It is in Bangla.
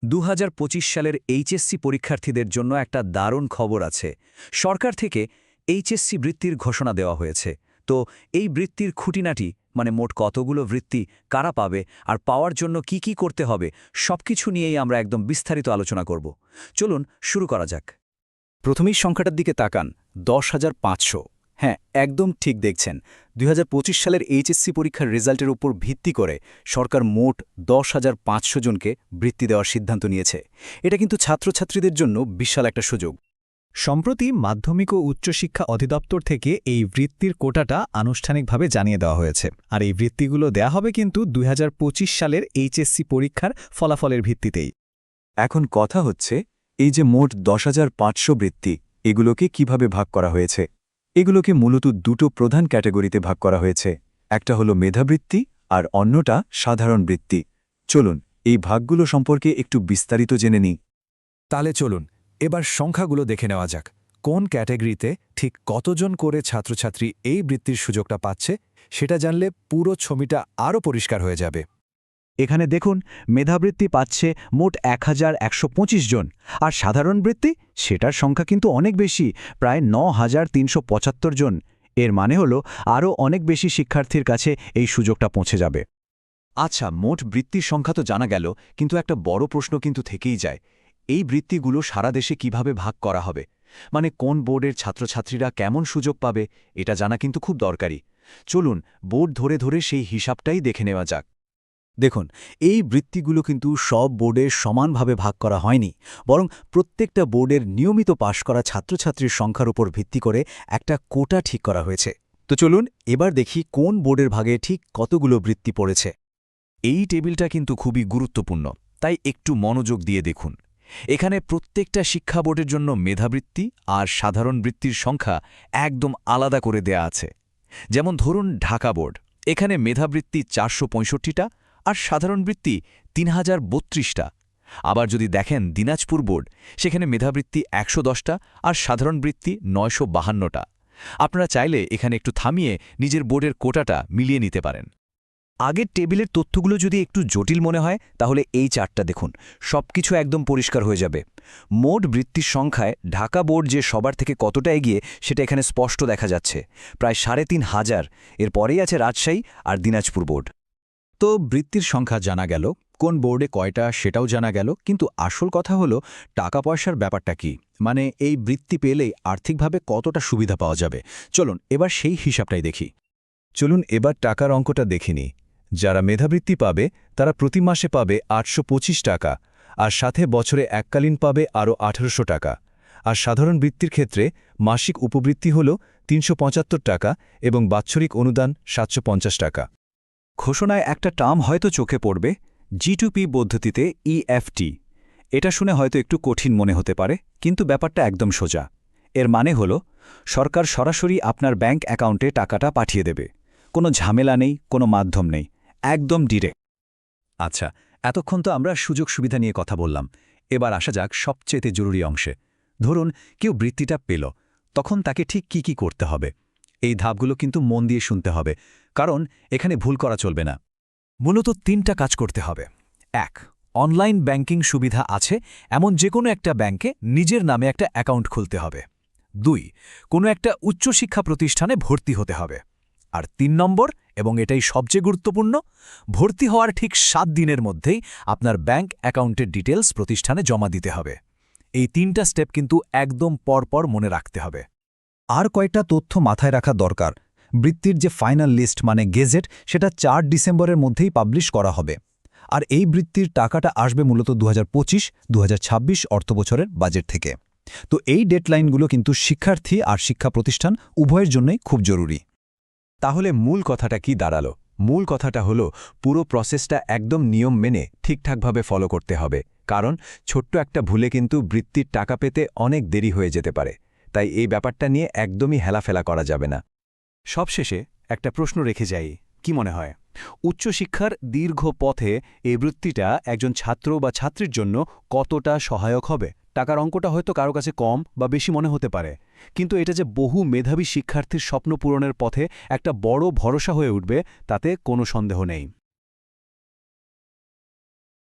2025 সালের এইচএসসি পরীক্ষার্থীদের জন্য একটা দারুণ খবর আছে। সরকার থেকে এইচএসসি বৃত্তির ঘোষণা দেওয়া হয়েছে। তো এই বৃত্তির খুঁটিনাটি মানে মোট কতগুলো বৃত্তি কারা পাবে আর পাওয়ার জন্য কি কি করতে হবে সবকিছু নিয়েই আমরা একদম বিস্তারিত আলোচনা করব। চলুন শুরু করা যাক। প্রথমেই সংখ্যাটার দিকে তাকান, 10,500। হ্যাঁ, একদম ঠিক দেখছেন। 2025 সালের এইচএসসি পরীক্ষার রেজাল্টের উপর ভিত্তি করে সরকার মোট 10,500 জনকে বৃত্তি দেওয়ার সিদ্ধান্ত নিয়েছে। এটা কিন্তু ছাত্রছাত্রীদের জন্য বিশাল একটা সুযোগ। সম্প্রতি মাধ্যমিক ও উচ্চশিক্ষা অধিদপ্তর থেকে এই বৃত্তির কোটাটা আনুষ্ঠানিকভাবে জানিয়ে দেওয়া হয়েছে। আর এই বৃত্তিগুলো দেয়া হবে কিন্তু 2025 সালের এইচএসসি পরীক্ষার ফলাফলের ভিত্তিতেই। এখন কথা হচ্ছে, এই যে মোট 10,500 বৃত্তি, এগুলোকে কিভাবে ভাগ করা হয়েছে? এগুলোকে মূলত দুটো প্রধান ক্যাটাগরিতে ভাগ করা হয়েছে। একটা হলো মেধাবৃত্তি আর অন্যটা সাধারণ বৃত্তি। চলুন এই ভাগগুলো সম্পর্কে একটু বিস্তারিত জেনে নিই। তাহলে চলুন এবার সংখ্যাগুলো দেখে নেওয়া যাক। কোন ক্যাটাগরিতে ঠিক কতজন করে ছাত্রছাত্রী এই বৃত্তির সুযোগটা পাচ্ছে সেটা জানলে পুরো ছবিটা আরও পরিষ্কার হয়ে যাবে। এখানে দেখুন, মেধাবৃত্তি পাচ্ছে মোট 1,125 জন, আর সাধারণ বৃত্তি সেটার সংখ্যা কিন্তু অনেক বেশি, প্রায় 9,375 জন। এর মানে হলো আরও অনেক বেশি শিক্ষার্থীর কাছে এই সুযোগটা পৌঁছে যাবে। আচ্ছা, মোট বৃত্তির সংখ্যা তো জানা গেল, কিন্তু একটা বড় প্রশ্ন কিন্তু থেকেই যায়। এই বৃত্তিগুলো সারা দেশে কিভাবে ভাগ করা হবে? মানে কোন বোর্ডের ছাত্রছাত্রীরা কেমন সুযোগ পাবে, এটা জানা কিন্তু খুব দরকারি। চলুন বোর্ড ধরে ধরে সেই হিসাবটাই দেখে নেওয়া যাক। দেখুন, এই বৃত্তিগুলো কিন্তু সব বোর্ডের সমানভাবে ভাগ করা হয়নি, বরং প্রত্যেকটা বোর্ডের নিয়মিত পাশ করা ছাত্রছাত্রীর সংখ্যার উপর ভিত্তি করে একটা কোটা ঠিক করা হয়েছে। তো চলুন এবার দেখি কোন বোর্ডের ভাগে ঠিক কতগুলো বৃত্তি পড়েছে। এই টেবিলটা কিন্তু খুবই গুরুত্বপূর্ণ, তাই একটু মনোযোগ দিয়ে দেখুন। এখানে প্রত্যেকটা শিক্ষা বোর্ডের জন্য মেধাবৃত্তি আর সাধারণ বৃত্তির সংখ্যা একদম আলাদা করে দেয়া আছে। যেমন ধরুন ঢাকা বোর্ড, এখানে মেধাবৃত্তি 465টা আর সাধারণ বৃত্তি 3,032টা। আবার যদি দেখেন দিনাজপুর বোর্ড, সেখানে মেধাবৃত্তি 110টা আর সাধারণ বৃত্তি 952টা। আপনারা চাইলে এখানে একটু থামিয়ে নিজের বোর্ডের কোটাটা মিলিয়ে নিতে পারেন। আগের টেবিলের তথ্যগুলো যদি একটু জটিল মনে হয় তাহলে এই চার্টটা দেখুন, সবকিছু একদম পরিষ্কার হয়ে যাবে। মোট বৃত্তির সংখ্যায় ঢাকা বোর্ড যে সবার থেকে কতটা এগিয়ে সেটা এখানে স্পষ্ট দেখা যাচ্ছে, প্রায় 3,500। এরপরেই আছে রাজশাহী আর দিনাজপুর বোর্ড। তো বৃত্তির সংখ্যা জানা গেল, কোন বোর্ডে কয়টা সেটাও জানা গেল, কিন্তু আসল কথা হলো টাকা পয়সার ব্যাপারটা কি, মানে এই বৃত্তি পেলেই আর্থিকভাবে কতটা সুবিধা পাওয়া যাবে। চলুন এবার সেই হিসাবটাই দেখি। চলুন এবার টাকার অঙ্কটা দেখিনি। যারা মেধাবৃত্তি পাবে তারা প্রতি মাসে পাবে 825 টাকা, আর সাথে বছরে এককালীন পাবে আরও 1,800 টাকা। আর সাধারণ বৃত্তির ক্ষেত্রে মাসিক উপবৃত্তি হল 375 টাকা এবং বাৎসরিক অনুদান 750 টাকা। ঘোষণায় একটা টার্ম হয়তো চোখে পড়বে, G2P পদ্ধতিতে EFT। এটা শুনে হয়তো একটু কঠিন মনে হতে পারে, কিন্তু ব্যাপারটা একদম সোজা। এর মানে হলো সরকার সরাসরি আপনার ব্যাংক অ্যাকাউন্টে টাকাটা পাঠিয়ে দেবে। কোনো ঝামেলা নেই, কোনো মাধ্যম নেই, একদম ডিরেক্ট। আচ্ছা, এতক্ষণ তো আমরা সুযোগ সুবিধা নিয়ে কথা বললাম। এবার আসা যাক সবচেয়ে জরুরি অংশে। ধরুন কেউ বৃত্তিটা পেল, তখন তাকে ঠিক কি কি করতে হবে? এই ধাপগুলো কিন্তু মন দিয়ে শুনতে হবে, কারণ এখানে ভুল করা চলবে না। মূলত 3টা কাজ করতে হবে। 1. অনলাইন ব্যাংকিং সুবিধা আছে এমন যে কোনো একটা ব্যাংকে নিজের নামে একটা অ্যাকাউন্ট খুলতে হবে। 2. কোনো একটা উচ্চশিক্ষা প্রতিষ্ঠানে ভর্তি হতে হবে। আর 3 নম্বর, এবং এটাই সবচেয়ে গুরুত্বপূর্ণ, ভর্তি হওয়ার ঠিক 7 দিনের মধ্যেই আপনার ব্যাংক অ্যাকাউন্টের ডিটেলস প্রতিষ্ঠানে জমা দিতে হবে। এই 3টা স্টেপ কিন্তু একদম পরপর মনে রাখতে হবে। আর কয়টা তথ্য মাথায় রাখা দরকার। বৃত্তির যে ফাইনাল লিস্ট মানে গেজেট, সেটা 4 ডিসেম্বরের মধ্যেই পাবলিশ করা হবে। আর এই বৃত্তির টাকাটা আসবে মূলত 2025-2026 অর্থবছরের বাজেট থেকে। তো এই ডেডলাইনগুলো কিন্তু শিক্ষার্থী আর শিক্ষা প্রতিষ্ঠান উভয়ের জন্যই খুব জরুরি। তাহলে মূল কথাটা কি দাঁড়ালো? মূল কথাটা হলো পুরো প্রসেসটা একদম নিয়ম মেনে ঠিকঠাকভাবে ফলো করতে হবে, কারণ ছোট্ট একটা ভুলে কিন্তু বৃত্তির টাকা পেতে অনেক দেরি হয়ে যেতে পারে। তাই এই ব্যাপারটা নিয়ে একদমই হেলাফেলা করা যাবে না। সবশেষে একটা প্রশ্ন রেখে যাই, কি মনে হয় উচ্চশিক্ষার দীর্ঘ পথে এই বৃত্তিটা একজন ছাত্র বা ছাত্রীর জন্য কতটা সহায়ক হবে? টাকার অঙ্কটা হয়তো কারো কাছে কম বা বেশি মনে হতে পারে, কিন্তু এটা যে বহু মেধাবী শিক্ষার্থীর স্বপ্ন পূরণের পথে একটা বড় ভরসা হয়ে উঠবে তাতে কোনো সন্দেহ নেই।